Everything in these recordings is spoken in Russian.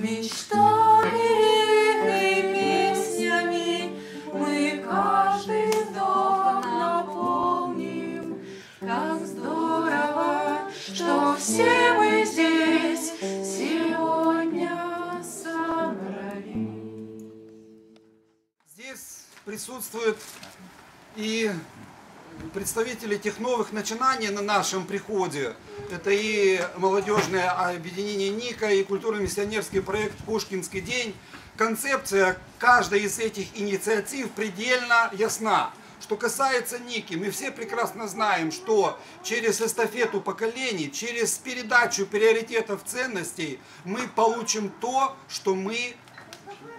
мечтами и песнями мы каждый вдох наполним. Как здорово, что все мы здесь сегодня собрались. Здесь присутствуют и представители тех новых начинаний на нашем приходе. Это и молодежное объединение НИКа, и культурно-миссионерский проект «Пушкинский день». Концепция каждой из этих инициатив предельно ясна. Что касается НИКи, мы все прекрасно знаем, что через эстафету поколений, через передачу приоритетов ценностей мы получим то, что мы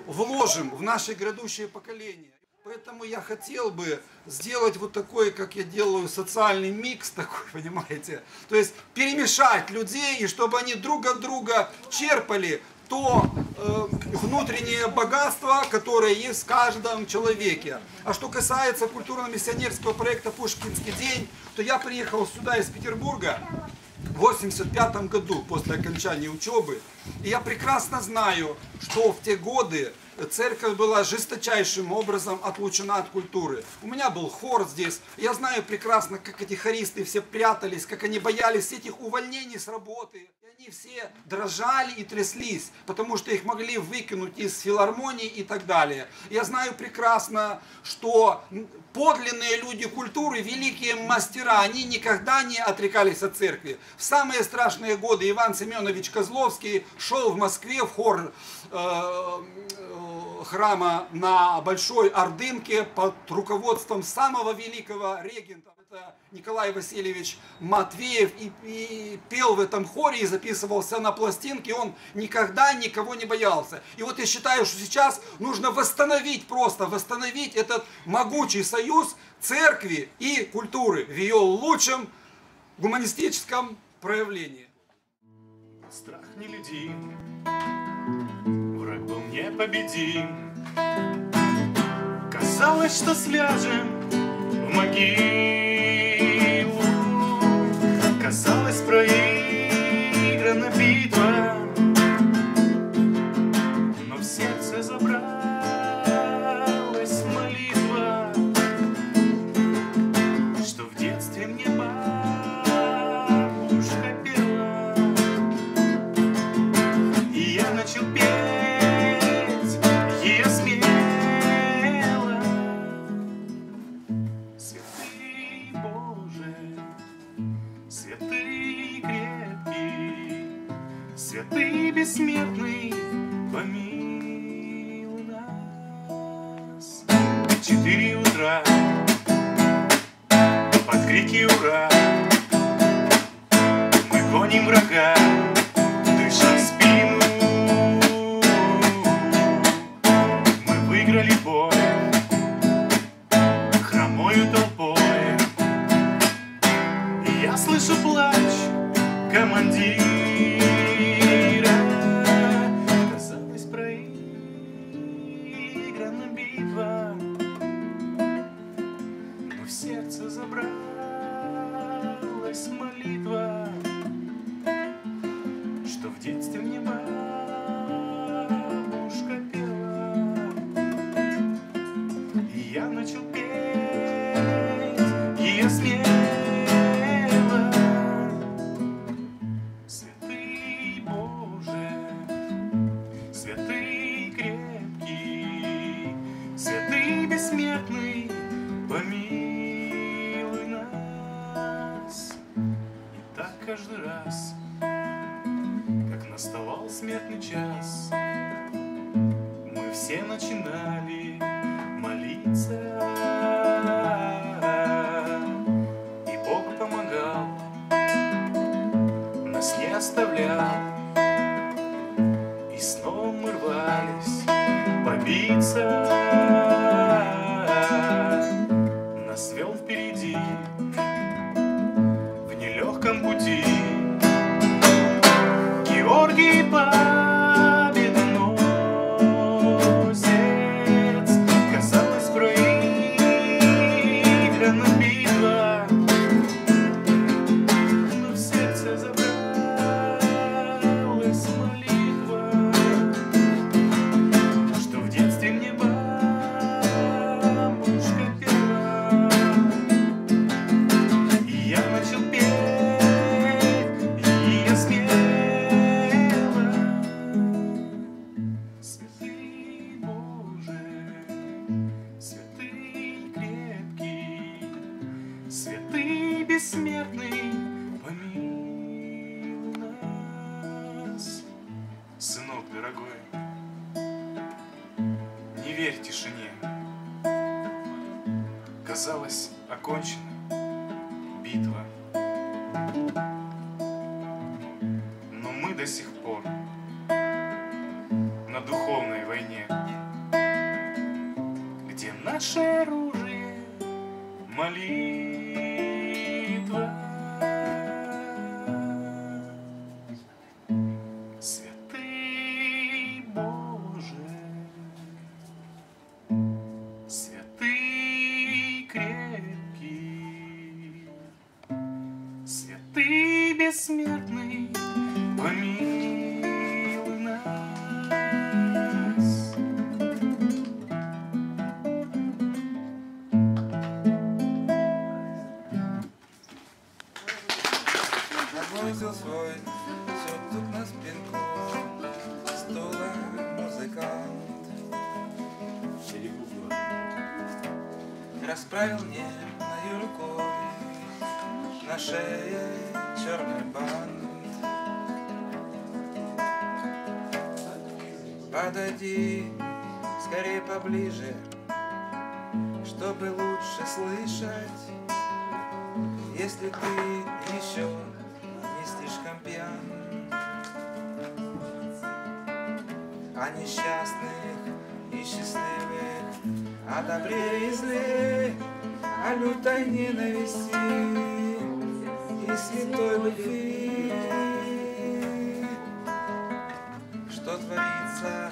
вложим в наши грядущие поколения. Поэтому я хотел бы сделать вот такой, как я делаю, социальный микс такой, понимаете? То есть перемешать людей, и чтобы они друг от друга черпали то внутреннее богатство, которое есть в каждом человеке. А что касается культурно-миссионерского проекта «Пушкинский день», то я приехал сюда из Петербурга в 1985 году, после окончания учебы. И я прекрасно знаю, что в те годы церковь была жесточайшим образом отлучена от культуры. У меня был хор здесь. Я знаю прекрасно, как эти хористы все прятались, как они боялись этих увольнений с работы. И они все дрожали и тряслись, потому что их могли выкинуть из филармонии и так далее. Я знаю прекрасно, что подлинные люди культуры, великие мастера, они никогда не отрекались от церкви. В самые страшные годы Иван Семенович Козловский шел в Москве в хор храма на Большой Ордынке под руководством самого великого регента. Это Николай Васильевич Матвеев, и пел в этом хоре и записывался на пластинке. Он никогда никого не боялся. И вот я считаю, что сейчас нужно восстановить этот могучий союз церкви и культуры в ее лучшем гуманистическом проявлении. Страх нелюдим, враг был непобедим. Казалось, что сляжем в могилу. Казалось, проиграна битва, но в сердце забралась молитва, что в детстве мне бабушка пела, и я начал петь ее смело. Святый Боже, святый крепкий, святый бессмертный, помилуй нас. В 4 утра под крики «Ура!» мы гоним врага, дыша в спину. Мы выиграли бой хромою толпой, и я слышу плач командира. Казалось, проиграна битва, но в сердце забралась молитва, что в детстве мне бабушка пела, и я начал петь ее смело. Святый Боже, святый крепкий, святый бессмертный, помилуй нас. И так каждый раз, как наставал смертный час, мы все начинали молиться, и Бог помогал, нас не оставлял, и снова мы рвались побиться. Нас вел впереди в нелегком пути Георгий Победоносец. Казалось, проиграна битва, но в сердце забралась молитва, бессмертный, помилуй нас. Сынок дорогой, не верь тишине. Казалось, окончена битва, но мы до сих пор на духовной войне, где наше оружие — молитва. Святый Боже, святый крепкий, святый бессмертный, помилуй нас. Набросил свой сюртук на спинку стула музыкант. Расправил нежною рукой на шее черный бант. Подойди скорее поближе, чтобы лучше слышать, если ты еще не слишком пьян. О несчастных и счастливых, о добре и зле, о лютой ненависти и святой любви. Что творится,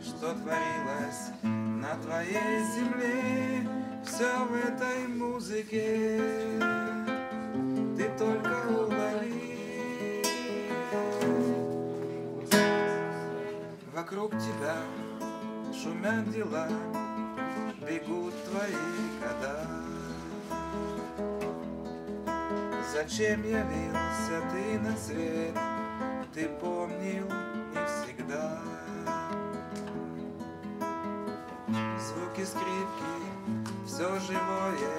что творилось на твоей земле, все в этой музыке ты только улови. Вокруг тебя шумят дела, бегут твои года. Зачем явился ты на свет, ты помнил не всегда. Звуки скрипки, все живое,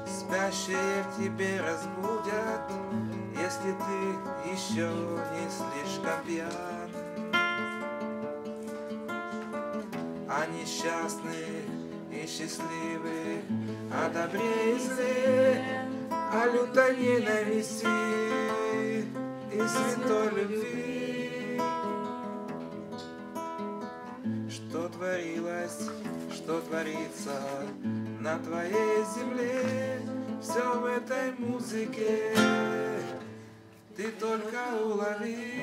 спящее в тебе разбудят, если ты еще не слишком пьян. О несчастных и счастливых, о добре и зле, о лютой ненависти и святой любви. Что творилось, что творится на твоей земле, все в этой музыке ты только улови.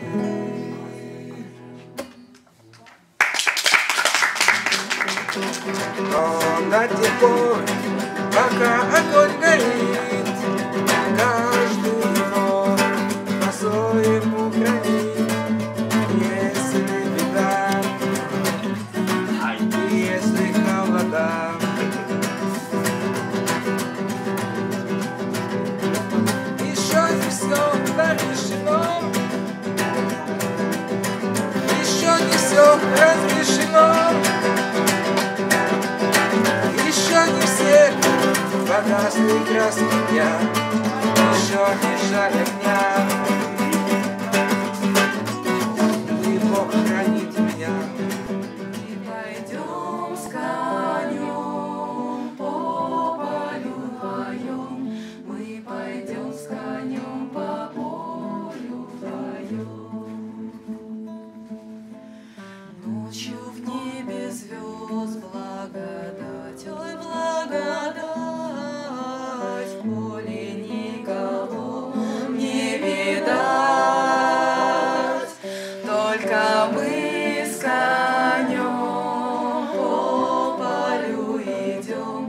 Но до тех пор, пока огонь горит, каждый его по-своему хранит. Если беда, если холода, еще не все решено, еще не все разрешено. Еще не все погасли краски дня, еще не жаль огня. И Бог хранит меня. Мы пойдем с конем по полю вдвоем, мы пойдем с конем по полю вдвоем. Ночью в небе звезд благодать, ой, благодать, в поле никого не видать, только мы с конем по полю идем,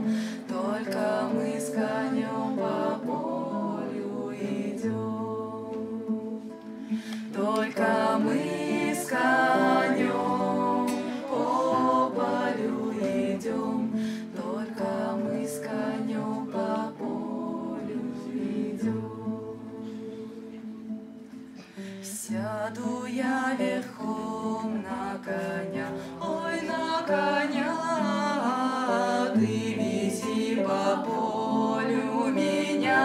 только мы с конем по полю идем, только мы с конем по полю идем, только мы с конем по полю идем. Сяду я верхом на коня, ой, на коня, ты вези по полю меня.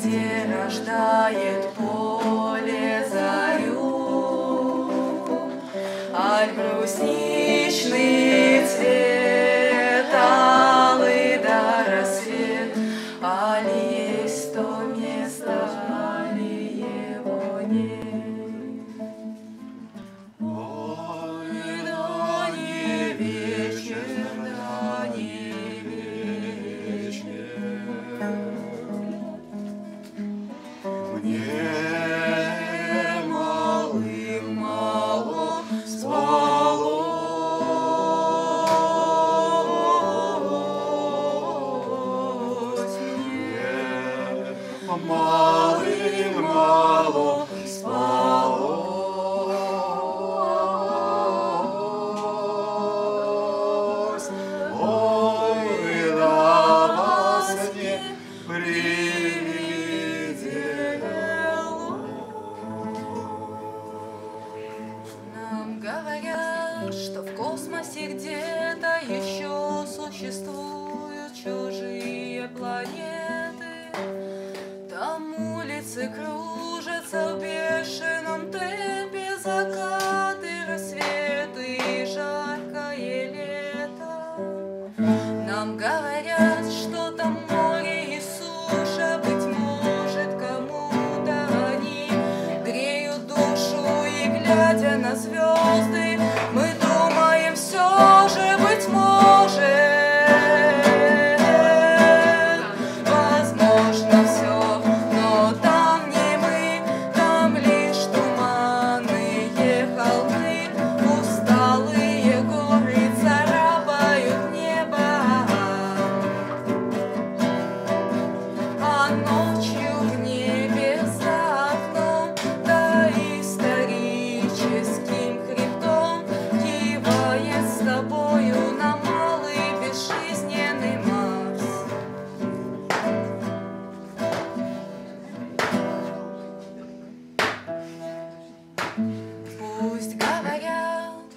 где рождает поле зарю, аль брусничный цвет, алый да рассвет, аль есть то место, али его нет. Ой, да не вечер, да не вечер, мне малым мало спалось, мне малым мало спалось. Ой, да во сне привиделось. Нам говорят, что в космосе где-то еще существуют чужие планеты. Там улицы кружатся в бешеном темпе, закаты, рассветы и жаркое лето. Нам говорят, что там море и суша, быть может, кому-то они греют душу, и глядя на звезды, мы думаем, все же, быть может, возможно все, но там не мы, там лишь туманные холмы, усталые горы царапают небо, а ночью в небе за окном доисторическим хребтом кивает с тобою на малый безжизненный Марс. Пусть говорят,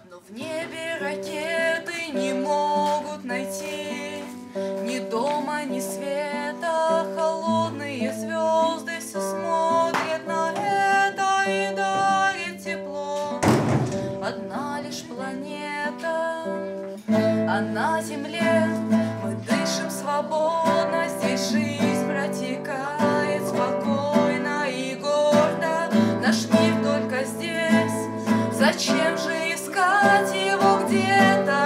но в небе ракеты не могут найти ни дома, ни света. Холодные звезды все смотрят на это и дарят тепло. Одна лишь планета, а на Земле мы дышим свободно. Здесь жизнь протекает спокойно и гордо. Наш мир только здесь, зачем же искать его где-то?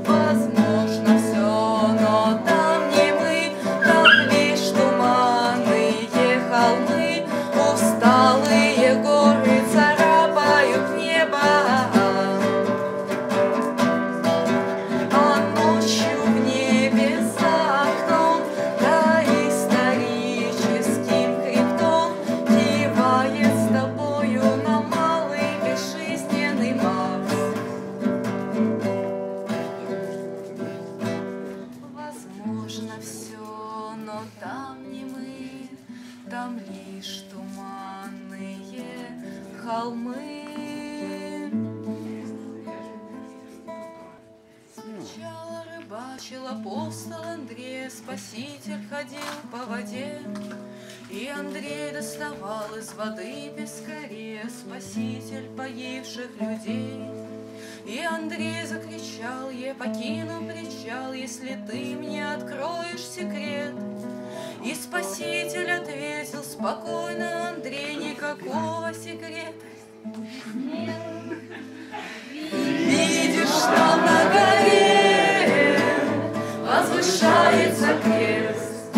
Возможно все, но там не мы, там лишь туманные холмы, усталые горы царапают небо, а ночью в небе за окном доисторическим хребтом кивает с тобою на малый безжизненный Марс. Возможно все, но там не мы, там лишь туманные холмы. Сначала рыбачил апостол Андрей, спаситель ходил по воде, и Андрей доставал из воды пескаря, спаситель погибших людей. И Андрей закричал: я покину причал, если ты мне откроешь секрет. И спаситель ответил спокойно: Андрей, никакого секрета нет. Видишь, там на горе возвышается крест,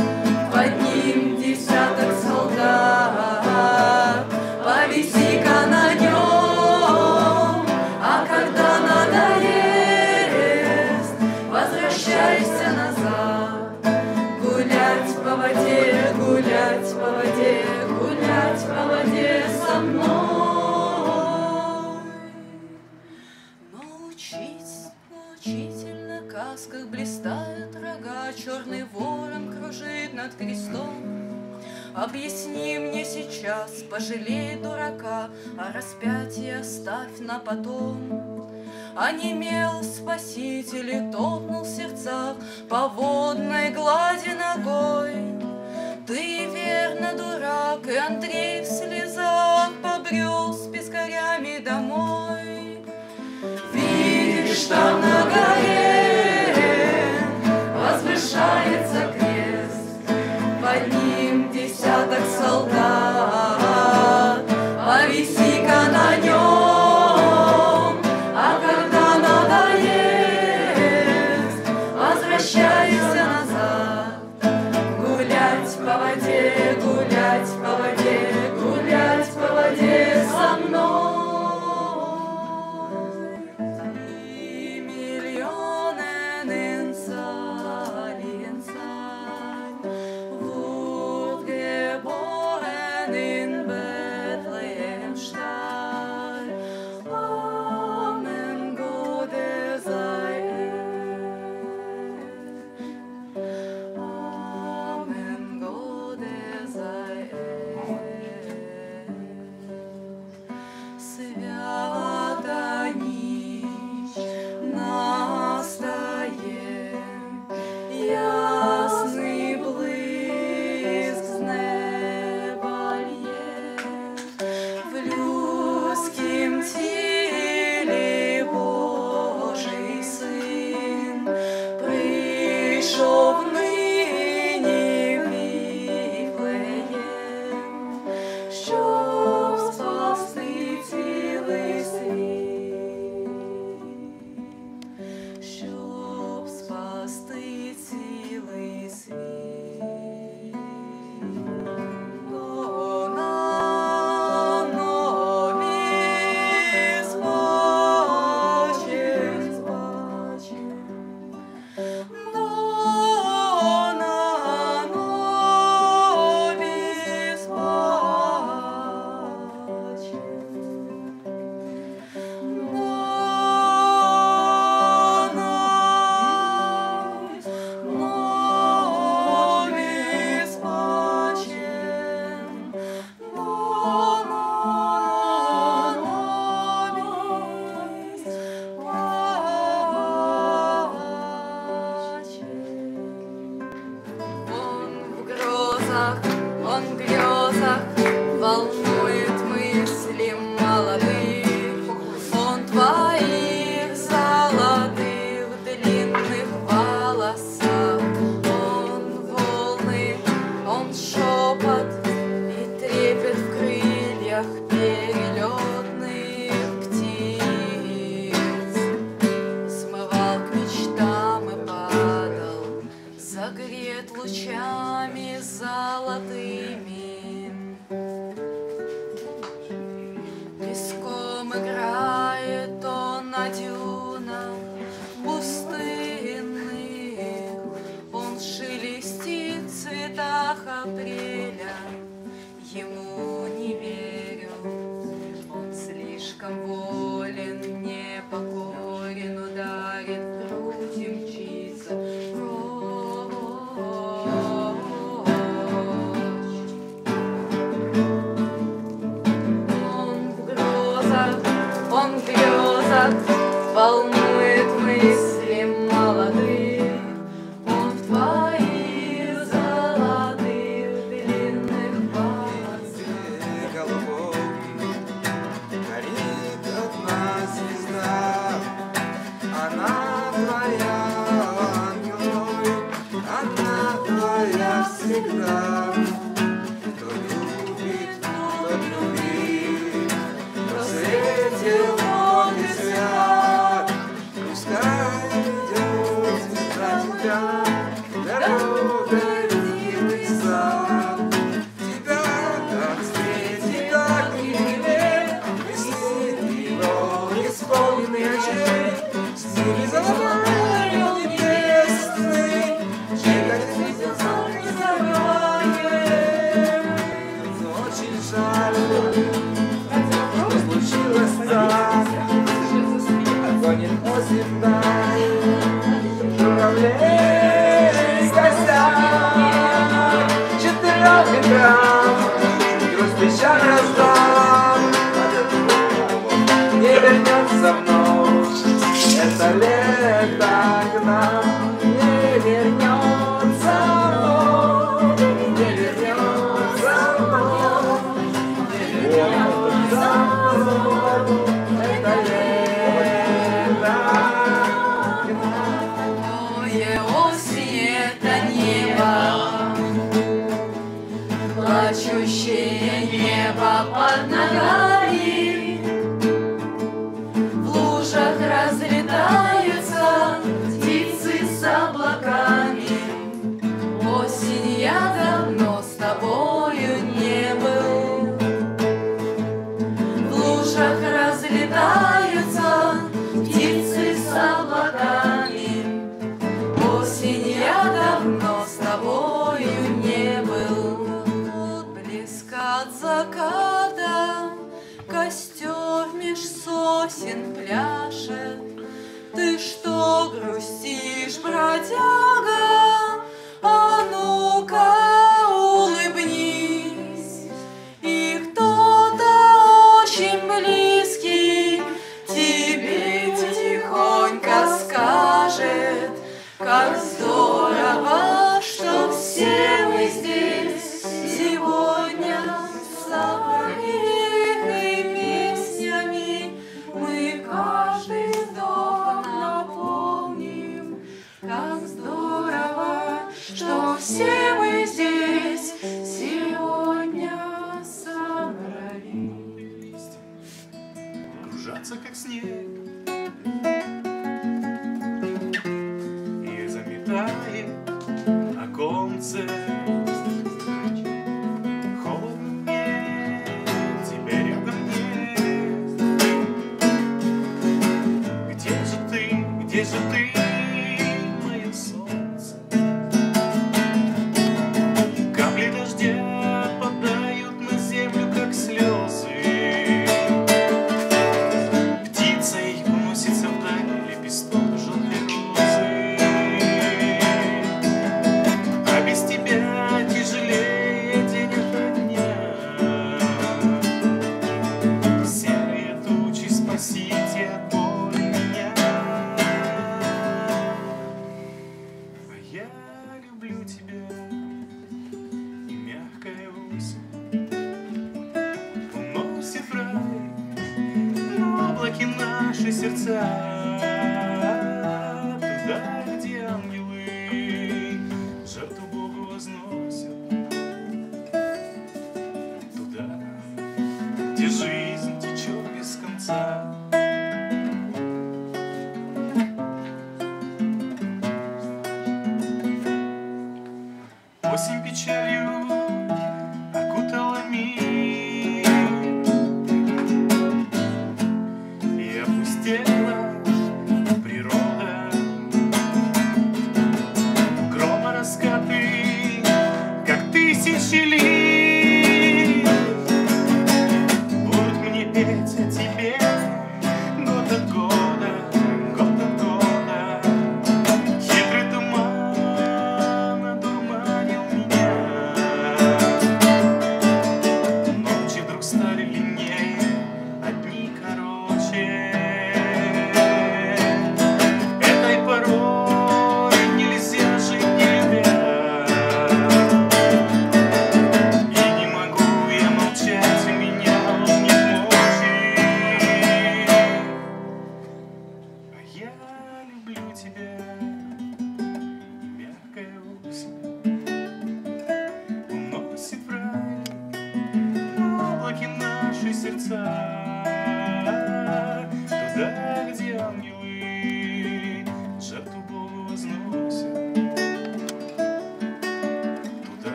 под ним десяток солдат, повиси-ка на нем, а когда надоест, возвращайся назад. Гулять по воде, гулять по воде, гулять по воде со мной. Но учитель на касках блистают рога, черный ворон кружит над крестом. Объясни мне сейчас, пожалей дурака, а распятие оставь на потом. онемел спаситель и топнул в сердцах по водной глади ногой. Ты верно дурак, и Андрей в слезах побрел с пескарями домой. Видишь, там на горе возвышается крест, под ним десяток солдат, повиси-ка на нем, а когда надоест, возвращайся назад. Гулять по воде, гулять по воде, гулять по воде со мной. Он в грезах волнует мысли молодых, он твоих золотых длинных волосах, он волны, он шепот и трепет в крыльях перелетных птиц, смывал к мечтам и падал, загрет лучами золотыми. Песком играет он на дюнах пустынных, он шелестит в цветах апреля, ему не верю, он слишком волен, непокорен, ударит в грудь и мчится он в грезах волнует мысли молодых, он в твоих золотых длинных волосах. Голубой горит одна звезда, она твоя, ангел мой, она твоя всегда. Кто любит, тот любит, кто встретил Бога свят, пускай идет звезда тебя дорогой в дивный сад. Тебя так встретит, так милее, весны его исполненный очей, стили золотой небесный, чей-то снизился не забываем. Очень жаль, что случилось так, гонит осень даль, журавлей. Сияющее небо под ногами, в лужах разлетаются птицы с облаками. Осень, я давно с тобою не был. В лужах разлетаются птицы с облаками. Осень, я давно с тобою не был. Отблеск от заката, костер меж сосен пляшет. Ты что грустишь, бродяга? А ну-ка улыбнись, и кто-то очень близкий тебе тихонько скажет: как здорово, что все мы здесь сегодня собрались, и песнями мы каждый вдох наполним. Как здорово, что все мы здесь сегодня собрались. Кружатся, как снег, и заметает оконце. Холодно мне, тебя рядом нет. Где же ты, мое солнце? Капли дождя падают на землю, как слезы. Птицей уносится вдаль лепесток желтой розы. А без тебя тяжелее день ото дня. Серые тучи, спасите от боли меня. А я люблю тебя, и мягкая осень уносит в рай на облаке наши сердца. Туда, где ангелы жертву Богу возносят. Туда, где жизнь течет без конца. Осень печалью